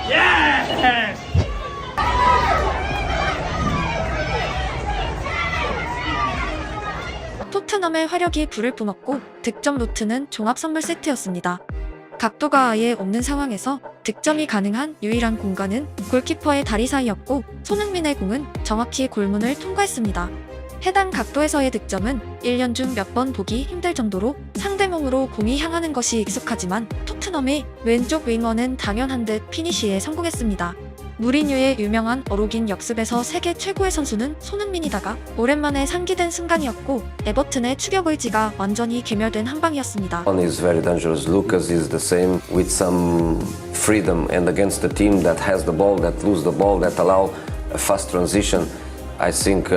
Yes! 토트넘의 화력이 불을 뿜었고 득점 루트는 종합 선물 세트였습니다. 각도가 아예 없는 상황에서 득점이 가능한 유일한 공간은 골키퍼의 다리 사이였고 손흥민의 공은 정확히 골문을 통과했습니다. 해당 각도에서의 득점은 1년 중 몇 번 보기 힘들 정도로 상대몸으로 공이 향하는 것이 익숙하지만 토트넘의 왼쪽 윙어는 당연한 듯 피니시에 성공했습니다. 무리뉴의 유명한 어록인 역습에서 세계 최고의 선수는 손흥민이다가 오랜만에 상기된 순간이었고 에버튼의 추격 의지가 완전히 괴멸된 한 방이었습니다. One is very dangerous. Lucas is the same with some freedom and against the team that has the ball, that lose the ball, that allow a fast transition. I think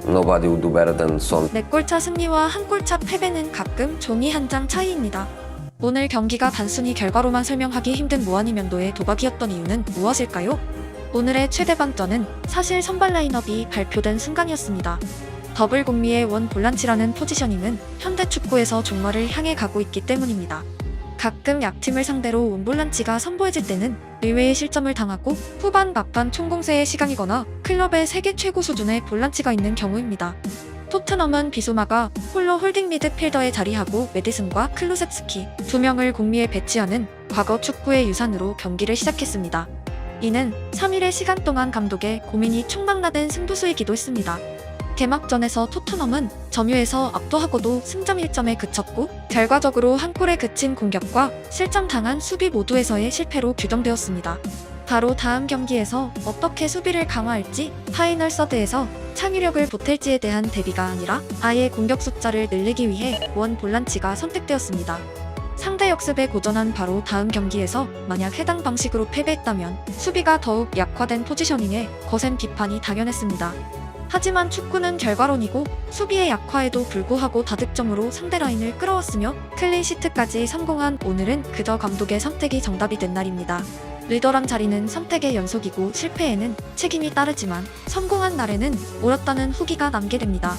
nobody would do better than Son. 4골차 승리와 1골차 패배는 가끔 종이 한 장 차이입니다. 오늘 경기가 단순히 결과로만 설명하기 힘든 무한이면도의 도박이었던 이유는 무엇일까요? 오늘의 최대 반전은 사실 선발 라인업이 발표된 순간이었습니다. 더블 공미의 원 볼란치라는 포지셔닝은 현대 축구에서 종말을 향해 가고 있기 때문입니다. 가끔 약팀을 상대로 원볼란치가 선보여질 때는 의외의 실점을 당하고 후반 막판 총공세의 시간이거나 클럽의 세계 최고 수준의 볼란치가 있는 경우입니다. 토트넘은 비수마가 홀로 홀딩 미드필더에 자리하고 메디슨과 클루셉스키 2명을 공미에 배치하는 과거 축구의 유산으로 경기를 시작했습니다. 이는 3일의 시간 동안 감독의 고민이 총망라된 승부수이기도 했습니다. 개막전에서 토트넘은 점유에서 압도하고도 승점 1점에 그쳤고 결과적으로 한 골에 그친 공격과 실점당한 수비 모두에서의 실패로 규정되었습니다. 바로 다음 경기에서 어떻게 수비를 강화할지 파이널 서드에서 창의력을 보탤지에 대한 대비가 아니라 아예 공격 숫자를 늘리기 위해 원 볼란치가 선택되었습니다. 상대 역습에 고전한 바로 다음 경기에서 만약 해당 방식으로 패배했다면 수비가 더욱 약화된 포지셔닝에 거센 비판이 당연했습니다. 하지만 축구는 결과론이고 수비의 약화에도 불구하고 다득점으로 상대 라인을 끌어왔으며 클린시트까지 성공한 오늘은 그저 감독의 선택이 정답이 된 날입니다. 리더란 자리는 선택의 연속이고 실패에는 책임이 따르지만 성공한 날에는 옳았다는 후기가 남게 됩니다.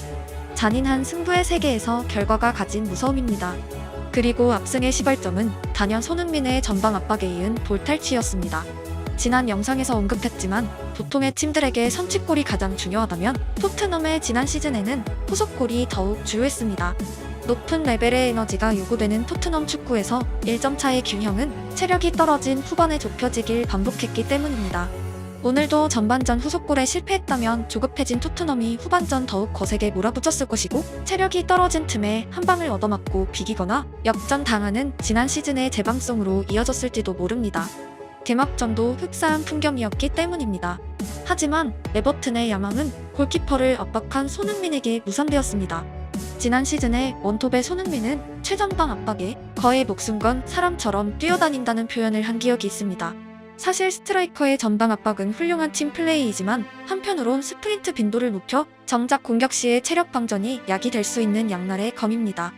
잔인한 승부의 세계에서 결과가 가진 무서움입니다. 그리고 압승의 시발점은 단연 손흥민의 전방 압박에 이은 볼탈취였습니다. 지난 영상에서 언급했지만 보통의 팀들에게 선취골이 가장 중요하다면 토트넘의 지난 시즌에는 후속골이 더욱 주요했습니다. 높은 레벨의 에너지가 요구되는 토트넘 축구에서 1점 차의 균형은 체력이 떨어진 후반에 좁혀지길 반복했기 때문입니다. 오늘도 전반전 후속골에 실패했다면 조급해진 토트넘이 후반전 더욱 거세게 몰아붙였을 것이고 체력이 떨어진 틈에 한 방을 얻어맞고 비기거나 역전 당하는 지난 시즌의 재방송으로 이어졌을지도 모릅니다. 개막전도 흡사한 풍경이었기 때문입니다. 하지만 에버튼의 야망은 골키퍼를 압박한 손흥민에게 무산되었습니다. 지난 시즌에 원톱의 손흥민은 최전방 압박에 거의 목숨 건 사람처럼 뛰어다닌다는 표현을 한 기억이 있습니다. 사실 스트라이커의 전방 압박은 훌륭한 팀 플레이이지만 한편으론 스프린트 빈도를 높여 정작 공격 시의 체력 방전이 약이 될 수 있는 양날의 검입니다.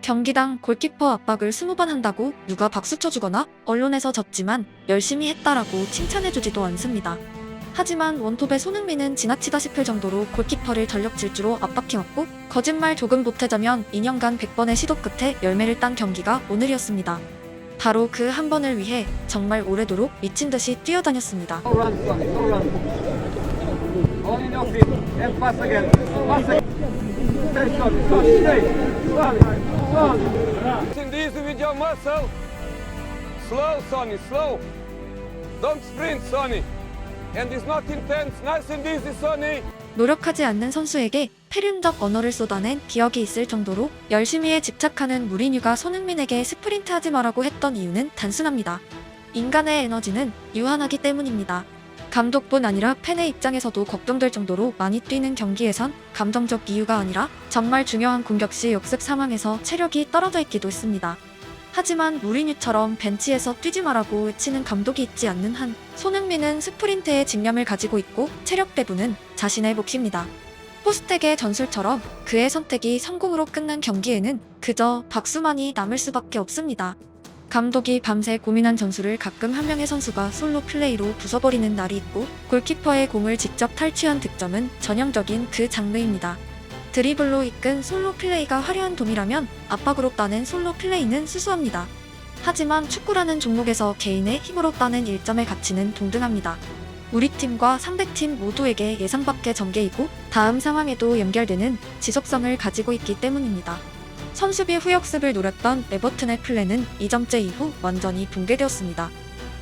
경기당 골키퍼 압박을 20번 한다고 누가 박수 쳐주거나 언론에서 졌지만 열심히 했다라고 칭찬해주지도 않습니다. 하지만 원톱의 손흥민은 지나치다 싶을 정도로 골키퍼를 전력 질주로 압박해왔고 거짓말 조금 보태자면 2년간 100번의 시도 끝에 열매를 딴 경기가 오늘이었습니다. 바로 그 한 번을 위해 정말 오래도록 미친 듯이 뛰어다녔습니다. Easy with your muscle. Slow, Sonny, slow. Don't sprint, Sonny. And it's not intense. Nice and easy, Sonny. 노력하지 않는 선수에게 패륜적 언어를 쏟아낸 기억이 있을 정도로 열심히에 집착하는 무리뉴가 손흥민에게 스프린트하지 마라고 했던 이유는 단순합니다. 인간의 에너지는 유한하기 때문입니다. 감독뿐 아니라 팬의 입장에서도 걱정될 정도로 많이 뛰는 경기에선 감정적 이유가 아니라 정말 중요한 공격 시 역습 상황에서 체력이 떨어져 있기도 했습니다. 하지만 무리뉴처럼 벤치에서 뛰지 마라고 외치는 감독이 있지 않는 한 손흥민은 스프린트에 집념을 가지고 있고 체력 배분은 자신의 몫입니다. 포스텍의 전술처럼 그의 선택이 성공으로 끝난 경기에는 그저 박수만이 남을 수밖에 없습니다. 감독이 밤새 고민한 전술을 가끔 한 명의 선수가 솔로 플레이로 부숴버리는 날이 있고 골키퍼의 공을 직접 탈취한 득점은 전형적인 그 장르입니다. 드리블로 이끈 솔로 플레이가 화려한 돔이라면 압박으로 따낸 솔로 플레이는 수수합니다. 하지만 축구라는 종목에서 개인의 힘으로 따낸 1점의 가치는 동등합니다. 우리 팀과 상대팀 모두에게 예상 밖의 전개이고 다음 상황에도 연결되는 지속성을 가지고 있기 때문입니다. 선수비 후역습을 노렸던 에버튼의 플랜은 2점째 이후 완전히 붕괴되었습니다.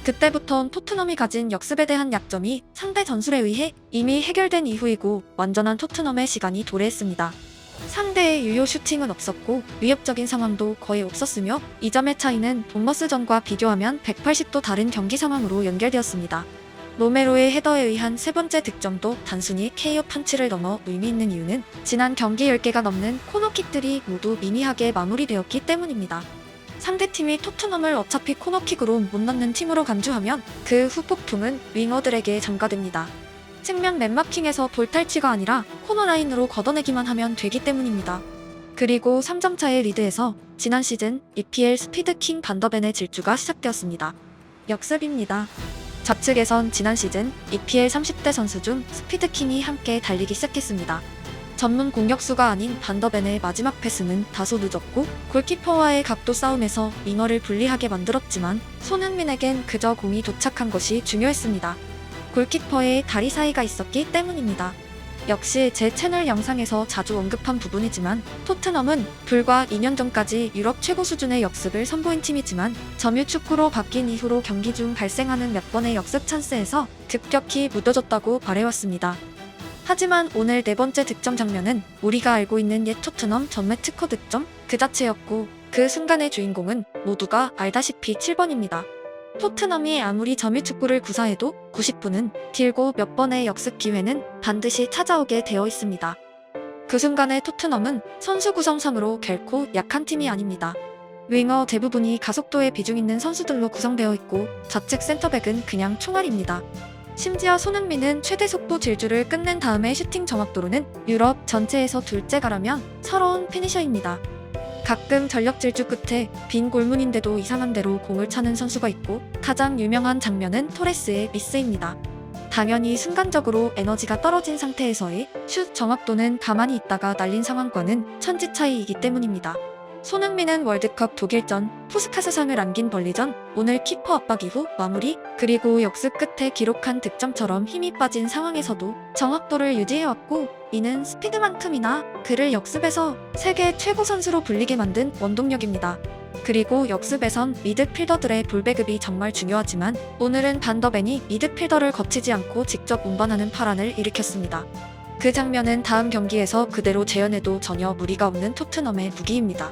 그때부턴 토트넘이 가진 역습에 대한 약점이 상대 전술에 의해 이미 해결된 이후이고 완전한 토트넘의 시간이 도래했습니다. 상대의 유효 슈팅은 없었고 위협적인 상황도 거의 없었으며 이 점의 차이는 본머스전과 비교하면 180도 다른 경기 상황으로 연결되었습니다. 로메로의 헤더에 의한 세 번째 득점도 단순히 KO 펀치를 넘어 의미 있는 이유는 지난 경기 10개가 넘는 코너킥들이 모두 미미하게 마무리되었기 때문입니다. 상대팀이 토트넘을 어차피 코너킥으로 못 넣는 팀으로 간주하면 그 후폭풍은 윙어들에게 전가됩니다. 측면 맨마킹에서 볼 탈취가 아니라 코너라인으로 걷어내기만 하면 되기 때문입니다. 그리고 3점 차의 리드에서 지난 시즌 EPL 스피드킹 반더벤의 질주가 시작되었습니다. 역습입니다. 좌측에선 지난 시즌 EPL 30대 선수 중 스피드킹이 함께 달리기 시작했습니다. 전문 공격수가 아닌 반더벤의 마지막 패스는 다소 늦었고 골키퍼와의 각도 싸움에서 윙어를 불리하게 만들었지만 손흥민에겐 그저 공이 도착한 것이 중요했습니다. 골키퍼의 다리 사이가 있었기 때문입니다. 역시 제 채널 영상에서 자주 언급한 부분이지만 토트넘은 불과 2년 전까지 유럽 최고 수준의 역습을 선보인 팀이지만 점유축구로 바뀐 이후로 경기 중 발생하는 몇 번의 역습 찬스에서 급격히 무뎌졌다고 말해왔습니다. 하지만 오늘 네 번째 득점 장면은 우리가 알고 있는 옛 토트넘 전매 특허 득점 그 자체였고 그 순간의 주인공은 모두가 알다시피 7번입니다. 토트넘이 아무리 점유축구를 구사해도 90분은 길고 몇 번의 역습 기회는 반드시 찾아오게 되어 있습니다. 그 순간의 토트넘은 선수 구성상으로 결코 약한 팀이 아닙니다. 윙어 대부분이 가속도에 비중 있는 선수들로 구성되어 있고 좌측 센터백은 그냥 총알입니다. 심지어 손흥민은 최대 속도 질주를 끝낸 다음에 슈팅 정확도로는 유럽 전체에서 둘째가라면 서러운 피니셔입니다. 가끔 전력 질주 끝에 빈 골문인데도 이상한 대로 공을 차는 선수가 있고 가장 유명한 장면은 토레스의 미스입니다. 당연히 순간적으로 에너지가 떨어진 상태에서의 슛 정확도는 가만히 있다가 날린 상황과는 천지 차이이기 때문입니다. 손흥민은 월드컵 독일전 푸스카스상을 안긴 벌리전 오늘 키퍼 압박 이후 마무리 그리고 역습 끝에 기록한 득점처럼 힘이 빠진 상황에서도 정확도를 유지해왔고 이는 스피드만큼이나 그를 역습에서 세계 최고 선수로 불리게 만든 원동력입니다. 그리고 역습에선 미드필더들의 볼 배급이 정말 중요하지만 오늘은 반더벤이 미드필더를 거치지 않고 직접 운반하는 파란을 일으켰습니다. 그 장면은 다음 경기에서 그대로 재현해도 전혀 무리가 없는 토트넘의 무기입니다.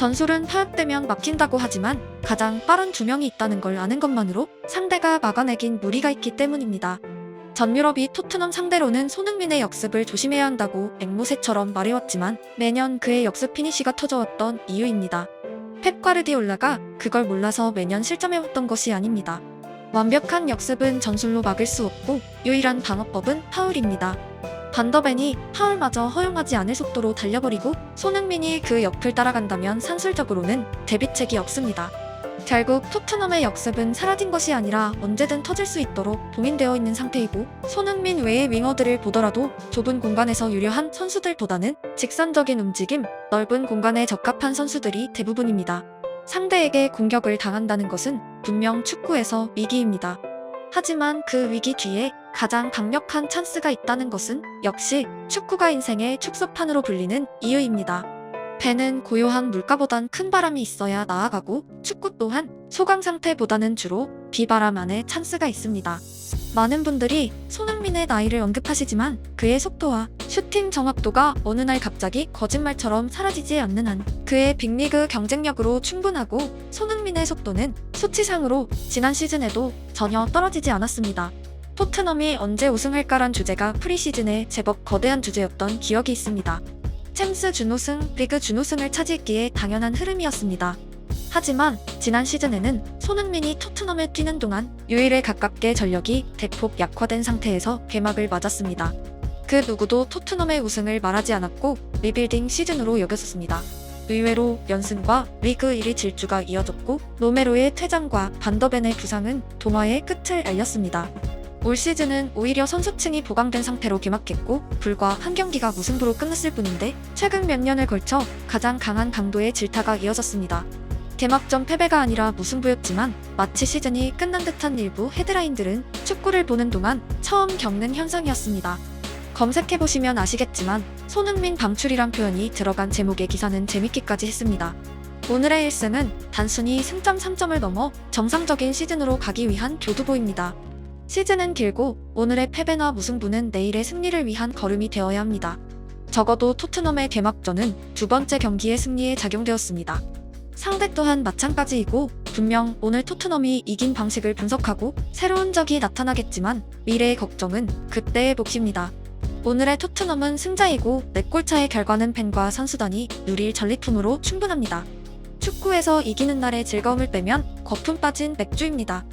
전술은 파악되면 막힌다고 하지만 가장 빠른 두 명이 있다는 걸 아는 것만으로 상대가 막아내긴 무리가 있기 때문입니다. 전 유럽이 토트넘 상대로는 손흥민의 역습을 조심해야 한다고 앵무새처럼 말해왔지만 매년 그의 역습 피니시가 터져왔던 이유입니다. 펩 과르디올라가 그걸 몰라서 매년 실점해왔던 것이 아닙니다. 완벽한 역습은 전술로 막을 수 없고 유일한 방어법은 파울입니다. 반더벤이 파울마저 허용하지 않을 속도로 달려버리고 손흥민이 그 옆을 따라간다면 산술적으로는 대비책이 없습니다. 결국 토트넘의 역습은 사라진 것이 아니라 언제든 터질 수 있도록 봉인되어 있는 상태이고 손흥민 외의 윙어들을 보더라도 좁은 공간에서 유려한 선수들보다는 직선적인 움직임, 넓은 공간에 적합한 선수들이 대부분입니다. 상대에게 공격을 당한다는 것은 분명 축구에서 위기입니다. 하지만 그 위기 뒤에 가장 강력한 찬스가 있다는 것은 역시 축구가 인생의 축소판으로 불리는 이유입니다. 배는 고요한 물가보단 큰 바람이 있어야 나아가고 축구 또한 소강 상태보다는 주로 비바람 안에 찬스가 있습니다. 많은 분들이 손흥민의 나이를 언급하시지만 그의 속도와 슈팅 정확도가 어느 날 갑자기 거짓말처럼 사라지지 않는 한 그의 빅리그 경쟁력으로 충분하고 손흥민의 속도는 수치상으로 지난 시즌에도 전혀 떨어지지 않았습니다. 토트넘이 언제 우승할까란 주제가 프리시즌에 제법 거대한 주제였던 기억이 있습니다. 챔스 준우승, 리그 준우승을 차지했기에 당연한 흐름이었습니다. 하지만 지난 시즌에는 손흥민이 토트넘에 뛰는 동안 유일에 가깝게 전력이 대폭 약화된 상태에서 개막을 맞았습니다. 그 누구도 토트넘의 우승을 말하지 않았고 리빌딩 시즌으로 여겼었습니다. 의외로 연승과 리그 1위 질주가 이어졌고 로메로의 퇴장과 반더벤의 부상은 동화의 끝을 알렸습니다. 올 시즌은 오히려 선수층이 보강된 상태로 개막했고 불과 한 경기가 무승부로 끝났을 뿐인데 최근 몇 년을 걸쳐 가장 강한 강도의 질타가 이어졌습니다. 개막전 패배가 아니라 무승부였지만 마치 시즌이 끝난 듯한 일부 헤드라인들은 축구를 보는 동안 처음 겪는 현상이었습니다. 검색해보시면 아시겠지만 손흥민 방출이란 표현이 들어간 제목의 기사는 재밌기까지 했습니다. 오늘의 1승은 단순히 승점 3점을 넘어 정상적인 시즌으로 가기 위한 교두보입니다. 시즌은 길고 오늘의 패배나 무승부는 내일의 승리를 위한 걸음이 되어야 합니다. 적어도 토트넘의 개막전은 두 번째 경기의 승리에 작용되었습니다. 상대 또한 마찬가지이고 분명 오늘 토트넘이 이긴 방식을 분석하고 새로운 적이 나타나겠지만 미래의 걱정은 그때의 몫입니다. 오늘의 토트넘은 승자이고 4골차의 결과는 팬과 선수단이 누릴 전리품으로 충분합니다. 축구에서 이기는 날의 즐거움을 빼면 거품 빠진 맥주입니다.